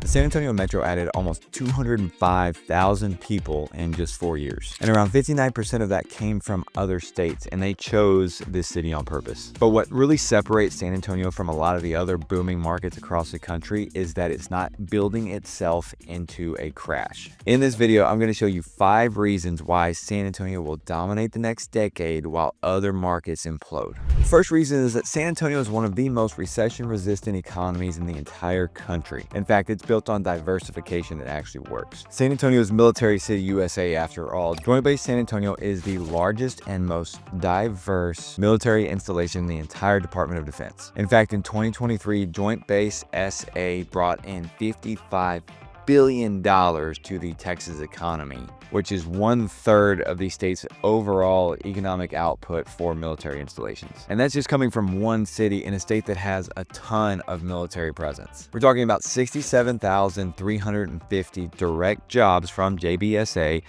San Antonio Metro added almost 205,000 people in just 4 years. And around 59% of that came from other states, and they chose this city on purpose. But what really separates San Antonio from a lot of the other booming markets across the country is that it's not building itself into a crash. In this video, I'm going to show you 5 reasons why San Antonio will dominate the next decade while other markets implode. The first reason is that San Antonio is one of the most recession-resistant economies in the entire country. In fact, it's built on diversification that actually works. San Antonio is Military City, USA, after all. Joint Base San Antonio is the largest and most diverse military installation in the entire Department of Defense. In fact, in 2023, Joint Base SA brought in $55 billion to the Texas economy, which is 1/3 of the state's overall economic output for military installations. And that's just coming from one city in a state that has a ton of military presence. We're talking about 67,350 direct jobs from JBSA,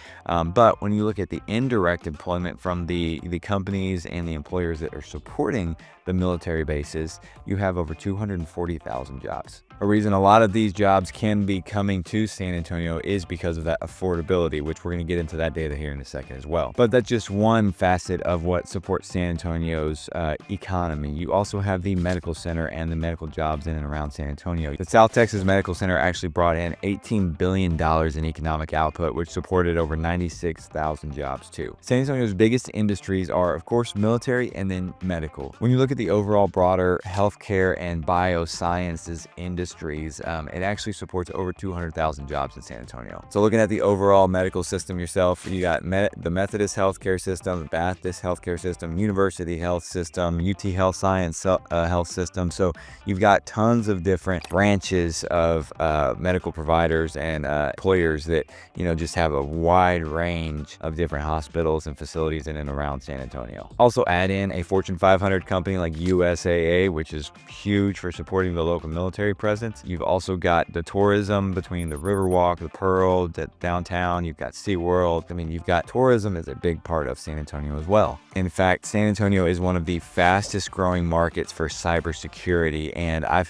but when you look at the indirect employment from the companies and the employers that are supporting the military bases, you have over 240,000 jobs. A reason a lot of these jobs can be coming to San Antonio is because of that affordability, which we're going to get into that data here in a second as well. But that's just one facet of what supports San Antonio's economy. You also have the medical center and the medical jobs in and around San Antonio. The South Texas Medical Center actually brought in $18 billion in economic output, which supported over 96,000 jobs too. San Antonio's biggest industries are, of course, military and then medical. When you look at the overall broader healthcare and biosciences industries, it actually supports over 200,000 jobs in San Antonio. So looking at the overall medical system yourself, you got the Methodist healthcare system, Baptist healthcare system, University Health System, UT Health Science Health System. So you've got tons of different branches of medical providers and employers that, just have a wide range of different hospitals and facilities in and around San Antonio. Also add in a Fortune 500 company like USAA, which is huge for supporting the local military presence. You've also got the tourism between the Riverwalk, the Pearl, downtown. You've got SeaWorld. You've got tourism is a big part of San Antonio as well. In fact, San Antonio is one of the fastest growing markets for cybersecurity, and I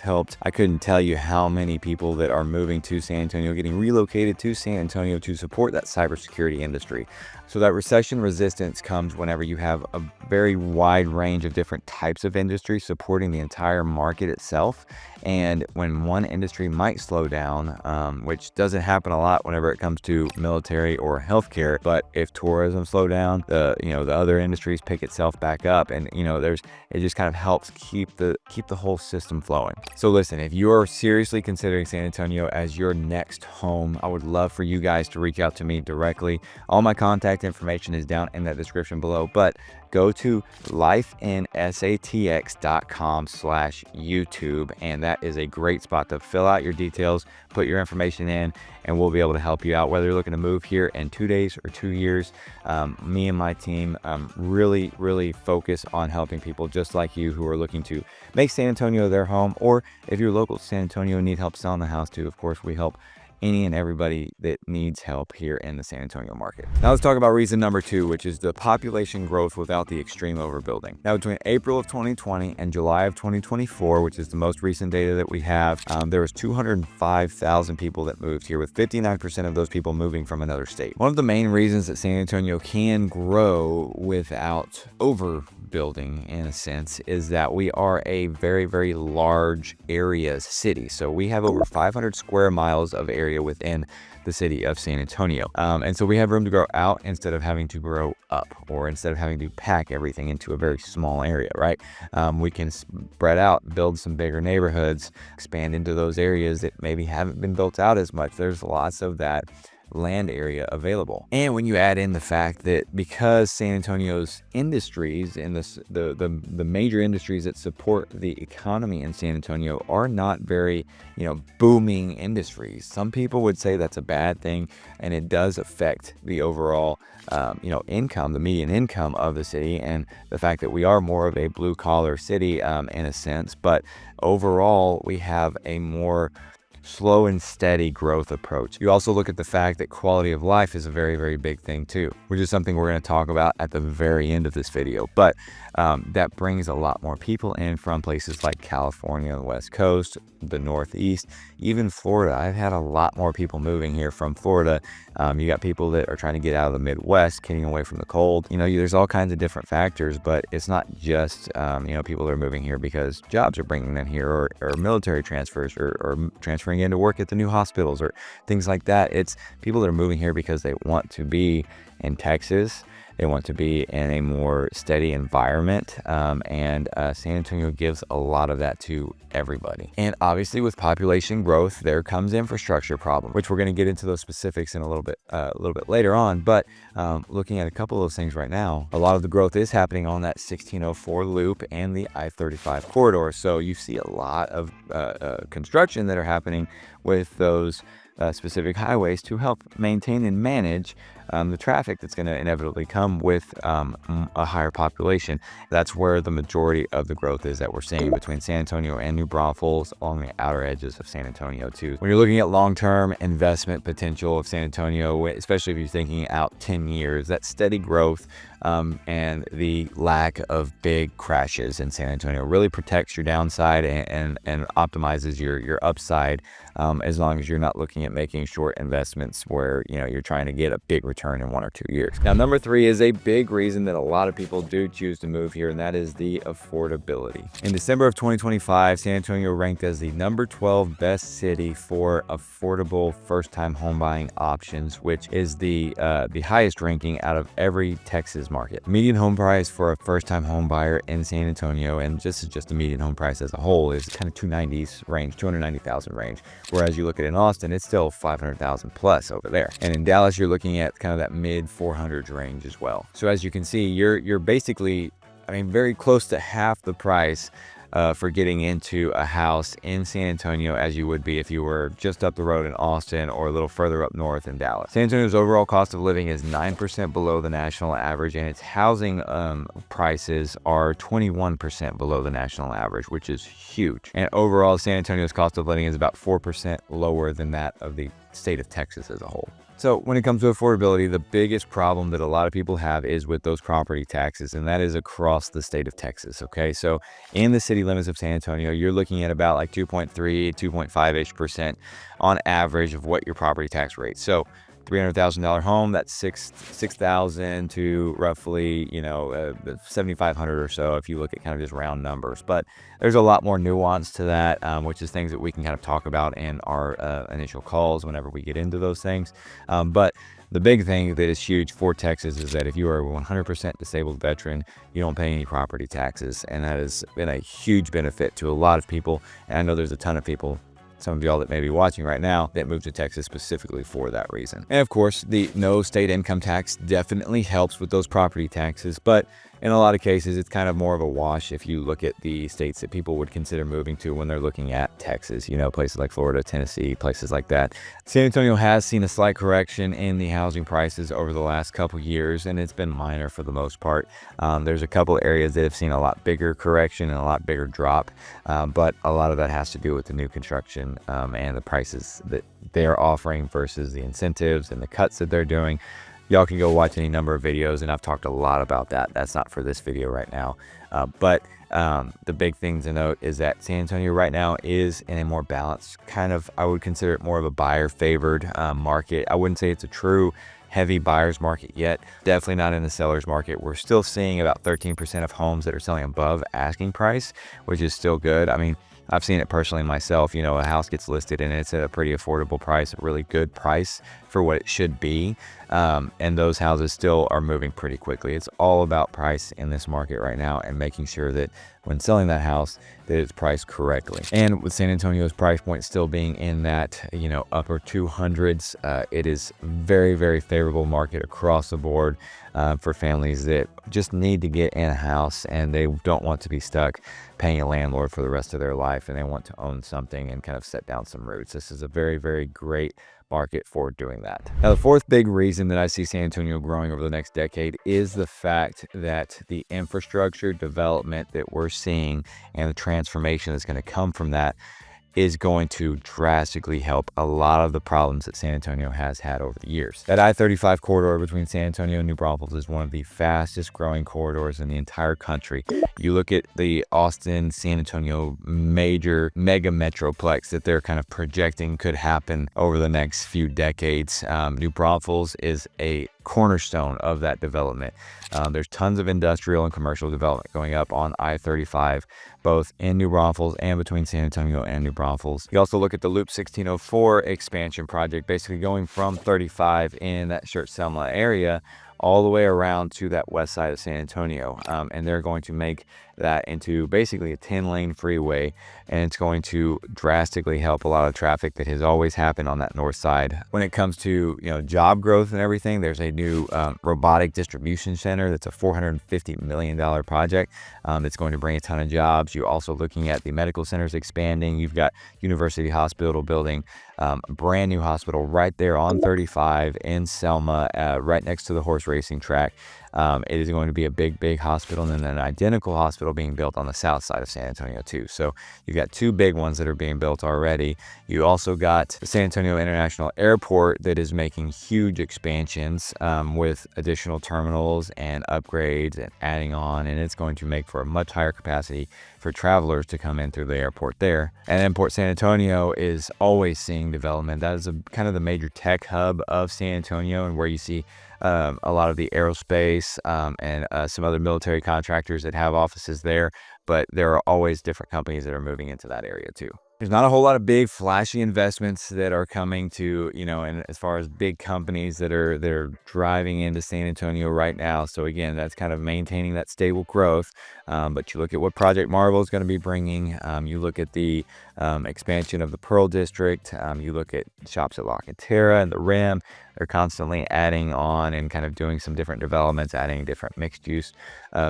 couldn't tell you how many people that are moving to San Antonio, getting relocated to San Antonio to support that cybersecurity industry. So that recession resistance comes whenever you have a very wide range of different types of industry supporting the entire market itself. And when one industry might slow down, which doesn't happen a lot whenever it comes to military or healthcare, but if tourism slow down, the other industries pick itself back up, and it just kind of helps keep the whole system flowing. So listen, if you're seriously considering San Antonio as your next home, I would love for you guys to reach out to me directly. All my contact information is down in that description below, but go to lifeinsatx.com/YouTube, and that is a great spot to fill out your details, put your information in, and we'll be able to help you out, whether you're looking to move here in 2 days or 2 years. Me and my team really focus on helping people just like you who are looking to make San Antonio their home, or if you're local to San Antonio and need help selling the house too. Of course, we help any and everybody that needs help here in the San Antonio market. Now let's talk about reason number 2, which is the population growth without the extreme overbuilding. Now between April of 2020 and July of 2024, which is the most recent data that we have, there was 205,000 people that moved here, with 59% of those people moving from another state. One of the main reasons that San Antonio can grow without overbuilding, in a sense, is that we are a very large area city. So we have over 500 square miles of area within the city of San Antonio. And so we have room to grow out instead of having to grow up, or instead of having to pack everything into a very small area, right? We can spread out, build some bigger neighborhoods, expand into those areas that maybe haven't been built out as much. There's lots of that land area available. And when you add in the fact that because San Antonio's industries and the major industries that support the economy in San Antonio are not very booming industries, some people would say that's a bad thing, and it does affect the overall income, the median income of the city, and the fact that we are more of a blue collar city in a sense. But overall, we have a more slow and steady growth approach. You also look at the fact that quality of life is a very, very big thing too, which is something we're going to talk about at the very end of this video. But that brings a lot more people in from places like California, the West Coast, the Northeast, even Florida. I've had a lot more people moving here from Florida. You got people that are trying to get out of the Midwest, getting away from the cold. There's all kinds of different factors, but it's not just, people that are moving here because jobs are bringing them here, or military transfers, or transferring into work at the new hospitals or things like that. It's people that are moving here because they want to be in Texas. They want to be in a more steady environment, and San Antonio gives a lot of that to everybody. And obviously, with population growth, there comes infrastructure problem, which we're going to get into those specifics in a little bit later on. But looking at a couple of those things right now, a lot of the growth is happening on that 1604 loop and the I-35 corridor. So you see a lot of construction that are happening with those specific highways to help maintain and manage the traffic that's going to inevitably come with a higher population. That's where the majority of the growth is that we're seeing between San Antonio and New Braunfels along the outer edges of San Antonio too. When you're looking at long-term investment potential of San Antonio, especially if you're thinking out 10 years, that steady growth and the lack of big crashes in San Antonio really protects your downside and optimizes your upside, as long as you're not looking at making short investments where you're trying to get a big return in 1 or 2 years. Now, number 3 is a big reason that a lot of people do choose to move here, and that is the affordability. In December of 2025, San Antonio ranked as the number 12 best city for affordable first-time home buying options, which is the highest ranking out of every Texas market. Median home price for a first-time home buyer in San Antonio, and this is just the median home price as a whole, is kind of 290s range, 290,000 range. Whereas you look at in Austin, it's still 500,000 plus over there. And in Dallas, you're looking at kind of that mid 400s range as well. So as you can see, you're basically, very close to half the price for getting into a house in San Antonio as you would be if you were just up the road in Austin or a little further up north in Dallas. San Antonio's overall cost of living is 9% below the national average, and its housing prices are 21% below the national average, which is huge. And overall, San Antonio's cost of living is about 4% lower than that of the state of Texas as a whole. So when it comes to affordability, the biggest problem that a lot of people have is with those property taxes, and that is across the state of Texas, okay? So in the city limits of San Antonio, you're looking at about like 2.3, 2.5-ish% on average of what your property tax rate. So $300,000 home, that's $6,000 to roughly, $7,500 or so if you look at kind of just round numbers. But there's a lot more nuance to that, which is things that we can kind of talk about in our initial calls whenever we get into those things. But the big thing that is huge for Texas is that if you are a 100% disabled veteran, you don't pay any property taxes. And that has been a huge benefit to a lot of people. And I know there's a ton of people, some of y'all that may be watching right now, that moved to Texas specifically for that reason. And of course, the no state income tax definitely helps with those property taxes, but in a lot of cases, it's kind of more of a wash if you look at the states that people would consider moving to when they're looking at Texas, places like Florida, Tennessee, places like that. San Antonio has seen a slight correction in the housing prices over the last couple years, and it's been minor for the most part. There's a couple areas that have seen a lot bigger correction and a lot bigger drop, but a lot of that has to do with the new construction and the prices that they're offering versus the incentives and the cuts that they're doing. Y'all can go watch any number of videos, and I've talked a lot about that. That's not for this video right now. But the big thing to note is that San Antonio right now is in a more balanced kind of, I would consider it more of a buyer-favored market. I wouldn't say it's a true heavy buyer's market yet. Definitely not in the seller's market. We're still seeing about 13% of homes that are selling above asking price, which is still good. I've seen it personally myself. A house gets listed and it's at a pretty affordable price, a really good price for what it should be. And those houses still are moving pretty quickly. It's all about price in this market right now and making sure that when selling that house, that it's priced correctly. And with San Antonio's price point still being in that, upper 200s, it is very, very favorable market across the board for families that just need to get in a house and they don't want to be stuck paying a landlord for the rest of their life, and they want to own something and kind of set down some roots. This is a very, very great market for doing that. Now, the fourth big reason that I see San Antonio growing over the next decade is the fact that the infrastructure development that we're seeing and the transformation that's going to come from that is going to drastically help a lot of the problems that San Antonio has had over the years. That I-35 corridor between San Antonio and New Braunfels is one of the fastest growing corridors in the entire country. You look at the Austin, San Antonio major mega metroplex that they're kind of projecting could happen over the next few decades. New Braunfels is a cornerstone of that development. There's tons of industrial and commercial development going up on I-35, both in New Braunfels and between San Antonio and New Braunfels. You also look at the Loop 1604 expansion project, basically going from 35 in that Church-Selma area all the way around to that west side of San Antonio. And they're going to make that into basically a 10-lane freeway, and it's going to drastically help a lot of traffic that has always happened on that north side. When it comes to job growth and everything, there's a new robotic distribution center that's a $450 million project that's going to bring a ton of jobs. You're also looking at the medical centers expanding. You've got University Hospital building a brand new hospital right there on 35 in Selma, right next to the horse racing track. It is going to be a big hospital, and then an identical hospital being built on the south side of San Antonio too. So you've got two big ones that are being built already. You also got the San Antonio International Airport that is making huge expansions with additional terminals and upgrades and adding on, and it's going to make for a much higher capacity for travelers to come in through the airport there. And then Port San Antonio is always seeing development. That is kind of the major tech hub of San Antonio, and where you see a lot of the aerospace and some other military contractors that have offices there, but there are always different companies that are moving into that area too. There's not a whole lot of big flashy investments that are coming to, and as far as big companies that are driving into San Antonio right now. So again, that's kind of maintaining that stable growth. But you look at what Project Marvel is going to be bringing. You look at the expansion of the Pearl District. You look at shops at La Cantera and the Rim. They're constantly adding on and kind of doing some different developments, adding different mixed use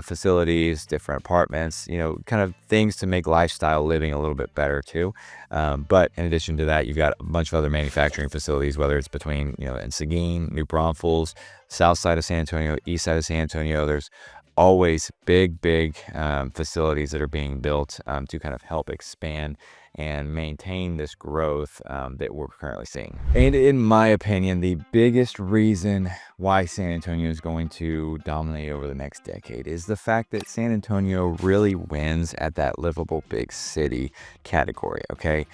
facilities, different apartments, kind of things to make lifestyle living a little bit better too. But in addition to that, you've got a bunch of other manufacturing facilities, whether it's between, in Seguin, New Braunfels, south side of San Antonio, east side of San Antonio. There's always big facilities that are being built to kind of help expand and maintain this growth that we're currently seeing. And in my opinion, the biggest reason why San Antonio is going to dominate over the next decade is the fact that San Antonio really wins at that livable big city category. Okay,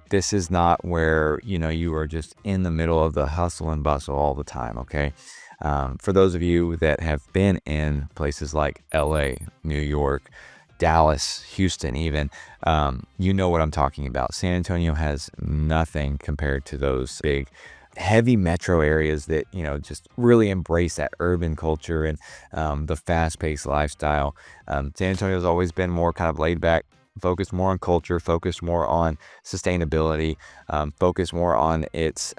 this is not where you are just in the middle of the hustle and bustle all the time. Okay. For those of you that have been in places like LA, New York, Dallas, Houston even, you know what I'm talking about. San Antonio has nothing compared to those big, heavy metro areas that, just really embrace that urban culture and the fast-paced lifestyle. San Antonio has always been more kind of laid back, focused more on culture, focused more on sustainability, focused more on its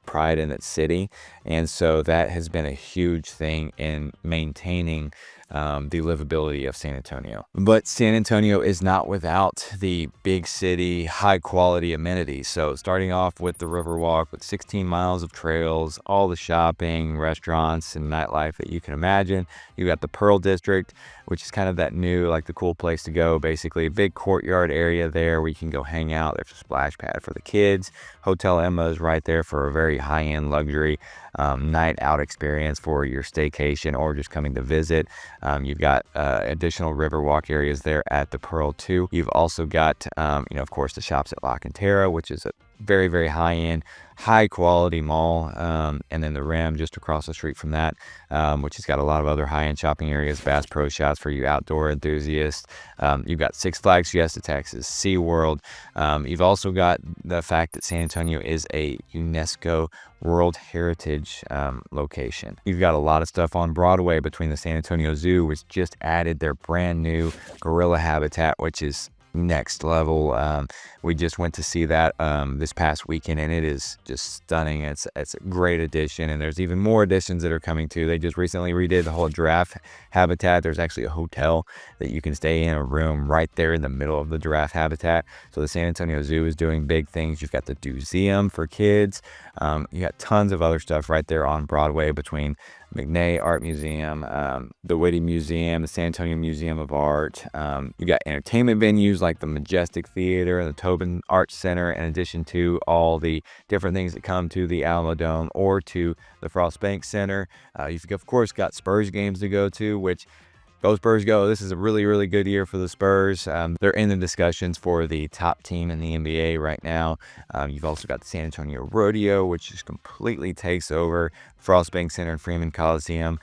pride in its city. And so that has been a huge thing in maintaining the livability of San Antonio. But San Antonio is not without the big city, high quality amenities. So starting off with the Riverwalk with 16 miles of trails, all the shopping, restaurants, and nightlife that you can imagine. You got the Pearl District, which is kind of that new, like the cool place to go, basically a big courtyard area there where you can go hang out. There's a splash pad for the kids. Hotel Emma is right there for a very high-end luxury night out experience for your staycation or just coming to visit. You've got additional Riverwalk areas there at the Pearl too. You've also got, of course, the shops at La Cantera, which is a very high-end, high-quality mall, and then the Rim just across the street from that, which has got a lot of other high-end shopping areas, Bass Pro Shops for you outdoor enthusiasts. You've got Six Flags Fiesta Texas, SeaWorld. You've also got the fact that San Antonio is a UNESCO World Heritage location. You've got a lot of stuff on Broadway between the San Antonio Zoo, which just added their brand new gorilla habitat, which is next level. We just went to see that this past weekend, and it is just stunning. It's a great addition, and there's even more additions that are coming too. They just recently redid the whole giraffe habitat. There's actually a hotel that you can stay in, a room right there in the middle of the giraffe habitat. So the San Antonio Zoo is doing big things. You've got the Museum for kids. You got tons of other stuff right there on Broadway between McNay Art Museum, the Whitty Museum, the San Antonio Museum of Art. You got entertainment venues like the Majestic Theater and the Tobin Arts Center, in addition to all the different things that come to the Alamo Dome or to the Frost Bank Center. You've, of course, got Spurs games to go to, which go Spurs go. This is a really, really good year for the Spurs. They're in the discussions for the top team in the NBA right now. You've also got the San Antonio Rodeo, which just completely takes over Frost Bank Center and Freeman Coliseum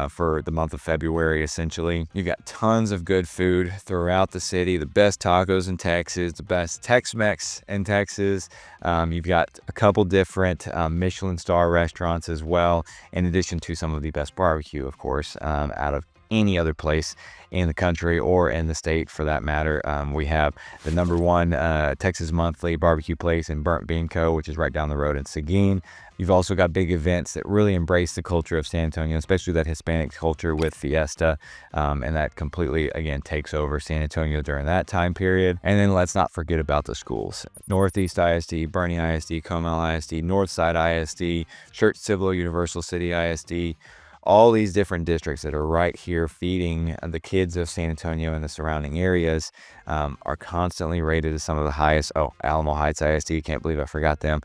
for the month of February, essentially. You've got tons of good food throughout the city, the best tacos in Texas, the best Tex-Mex in Texas. You've got a couple different Michelin star restaurants as well, in addition to some of the best barbecue, of course, out of any other place in the country or in the state for that matter. We have the #1 Texas Monthly barbecue place in Burnt Bean Co., which is right down the road in Seguin. You've also got big events that really embrace the culture of San Antonio, especially that Hispanic culture with Fiesta, and that completely, again, takes over San Antonio during that time period. And then let's not forget about the schools. Northeast ISD, Bernie ISD, Comel ISD, Northside ISD, Church Civil Universal City ISD, all these different districts that are right here feeding the kids of San Antonio and the surrounding areas are constantly rated as some of the highest. Oh, Alamo Heights ISD, can't believe I forgot them.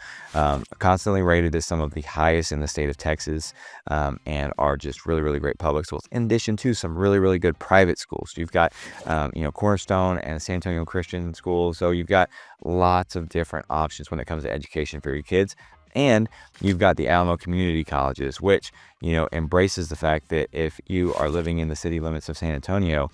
Constantly rated as some of the highest in the state of Texas, and are just really, really great public schools, in addition to some really, really good private schools. You've got, Cornerstone and San Antonio Christian Schools. So you've got lots of different options when it comes to education for your kids. And you've got the Alamo Community Colleges, which, embraces the fact that if you are living in the city limits of San Antonio,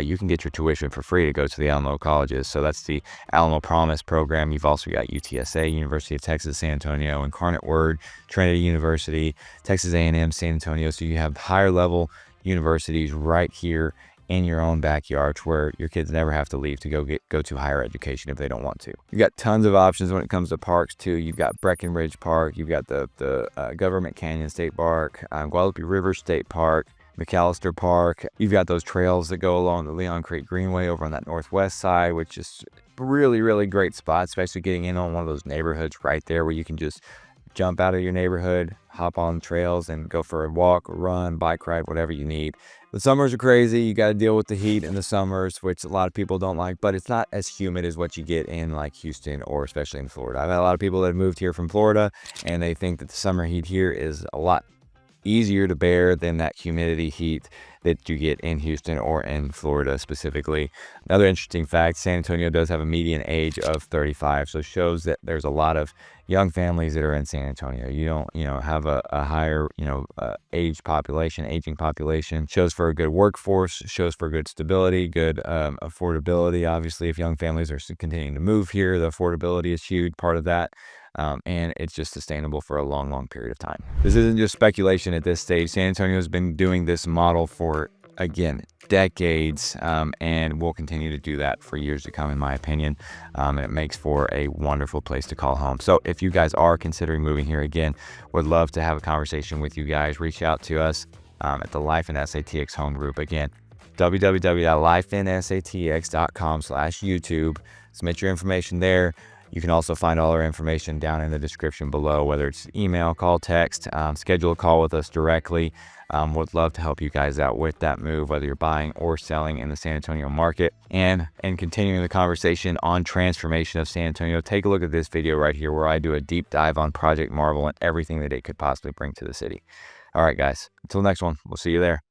you can get your tuition for free to go to the Alamo colleges. So that's the Alamo Promise program. You've also got UTSA, University of Texas, San Antonio, Incarnate Word, Trinity University, Texas A&M, San Antonio. So you have higher level universities right here in your own backyard, where your kids never have to leave to go to higher education if they don't want to. You've got tons of options when it comes to parks too. You've got Breckenridge Park, you've got the Government Canyon State Park, Guadalupe River State Park, McAllister Park. You've got those trails that go along the Leon Creek Greenway over on that northwest side, which is really, really great spot, especially getting in on one of those neighborhoods right there where you can just jump out of your neighborhood, hop on trails, and go for a walk, run, bike ride, whatever you need. The summers are crazy. You got to deal with the heat in the summers, which a lot of people don't like, but it's not as humid as what you get in like Houston or especially in Florida. I've had a lot of people that have moved here from Florida, and they think that the summer heat here is a lot easier to bear than that humidity heat that you get in Houston or in Florida specifically. Another interesting fact, San Antonio does have a median age of 35, so it shows that there's a lot of young families that are in San Antonio. You don't, have a higher, aging population. Shows for a good workforce, shows for good stability, good affordability. Obviously, if young families are continuing to move here, the affordability is huge part of that. And it's just sustainable for a long, long period of time. This isn't just speculation at this stage. San Antonio has been doing this model for, again, decades, and will continue to do that for years to come, in my opinion. And it makes for a wonderful place to call home. So if you guys are considering moving here, again, would love to have a conversation with you guys. Reach out to us at the Life in SATX home group. Again, www.lifeinsatx.com/YouTube. Submit your information there. You can also find all our information down in the description below, whether it's email, call, text, schedule a call with us directly. Would love to help you guys out with that move, whether you're buying or selling in the San Antonio market. And continuing the conversation on transformation of San Antonio, take a look at this video right here where I do a deep dive on Project Marvel and everything that it could possibly bring to the city. All right, guys, until the next one, we'll see you there.